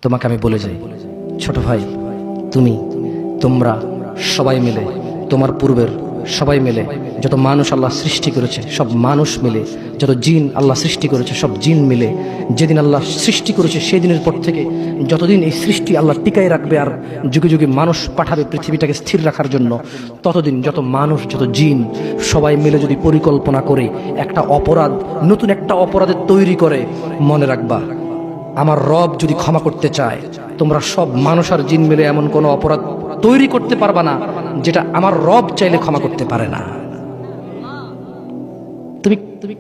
তোমাকে আমি বলে যাই, ছোট ভাই, তুমি, তোমরা সবাই মিলে, তোমার পূর্বের সবাই মিলে, যত মানুষ আল্লাহ সৃষ্টি করেছে সব মানুষ মিলে, যত জিন আল্লাহ সৃষ্টি করেছে সব জিন মিলে, যেদিন আল্লাহ সৃষ্টি করেছে সেই দিনের পর থেকে যতদিন এই সৃষ্টি আল্লাহ টিকায় রাখবে আর যুগে যুগে মানুষ পাঠাবে পৃথিবীটাকে স্থির রাখার জন্য, ততদিন যত মানুষ যত জিন সবাই মিলে যদি পরিকল্পনা করে একটা অপরাধ, নতুন একটা অপরাধের তৈরি করে, মনে রাখবা আমার রব যদি ক্ষমা করতে চায়, তোমরা সব মানুষ আর জিন মিলে এমন কোনো অপরাধ তৈরি করতে পারবা না যেটা আমার রব চাইলে ক্ষমা করতে পারে না। তুমি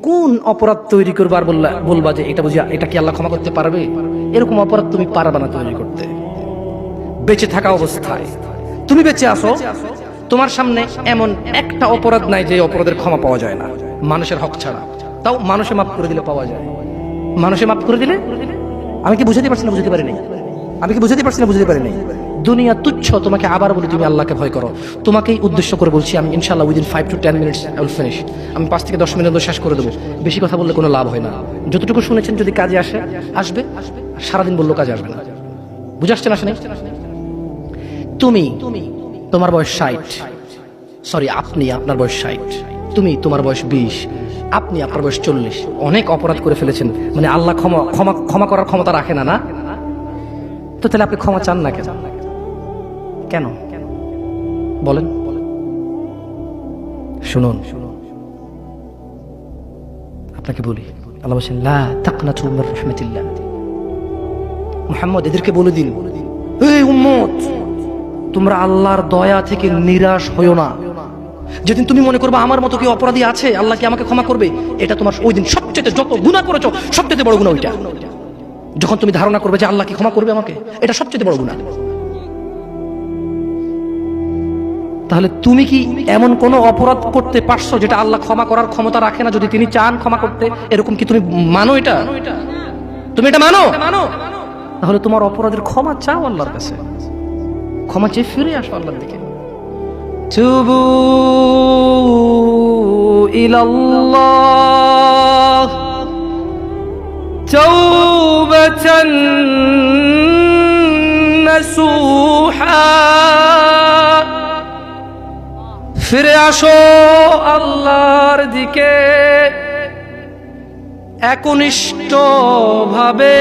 কোন অপরাধ তৈরি করবার বলবা যে এটা বুঝি এটা কি আল্লাহ ক্ষমা করতে পারবে? এরকম অপরাধ তুমি পারবা না তৈরি করতে। বেঁচে থাকা অবস্থায় তুমি বেঁচে আসো, তোমার সামনে এমন একটা অপরাধ নাই যে অপরাধের ক্ষমা পাওয়া যায় না, মানুষের হক ছাড়া। তাও মানুষে মাফ করে দিলে পাওয়া যায়। মানুষে মাফ করে দিলে, আমি কি বুঝাতে পারছি না? বুঝতে পারি নাই। আমি কি বুঝাতে পারছি না? বুঝতে পারি নাই। দুনিয়া তুচ্ছ। তোমাকে আবার বলি, তুমি আল্লাহকে ভয় করো। তোমাকেই উদ্দেশ্য করে বলছি আমি, ইনশাআল্লাহ within 5 to 10 minutes I will finish। আমি 5 থেকে 10 মিনিট শেষ করে দেবো। বেশি কথা বললে কোনো লাভ হয় না। যতটুকু শুনেছেন যদি কাজে আসে আসবে, সারাদিন বললেও কাজে আসবে না। বুঝে আসছে না? তুমি, তোমার বয়স 60, সরি আপনি, আপনার বয়স 60, তুমি, তোমার বয়স 20, আপনি, আপনার বয়স 40। অনেক অপরাধ করে ফেলেছেন, মানে আল্লাহ ক্ষমা করার ক্ষমতা রাখে না, না? তো তাহলে আপনি ক্ষমা চান না কেন? কেন বলেন? শুনুন, আপনাকে বলি, আল্লাহ বলেন লা তাকনাতু মির রাহমাতিল্লাহ। মুহাম্মদ এদেরকে বলে দিন, এই উম্মত, তোমরা আল্লাহর দয়া থেকে নিরাশ হইও না। যেদিন তুমি মনে করবে আমার মতো কি অপরাধী আছে, আল্লাহ কি আমাকে ক্ষমা করবে, এটা তোমার ওই দিন সবচেয়ে, যত গুনাহ করেছো সবচেয়ে বড় গুনাহ ওইটা। যখন তুমি ধারণা করবে যে আল্লাহ কি ক্ষমা করবে আমাকে, এটা সবচেয়ে বড় গুনাহ। তাহলে তুমি কি এমন কোন অপরাধ করতে পারছো যেটা আল্লাহ ক্ষমা করার ক্ষমতা রাখে না, যদি তিনি চান ক্ষমা করতে? এরকম কি তুমি মানো? এটা তুমি এটা মানো? তাহলে তোমার অপরাধের ক্ষমা চাও আল্লাহর কাছে, ক্ষমা চেয়ে ফিরে আসো আল্লাহর দিকে। তুবু ইলাল্লাহ তাওবাতান নাসুহা। ফিরে আসো আল্লাহর দিকে একনিষ্ঠ ভাবে।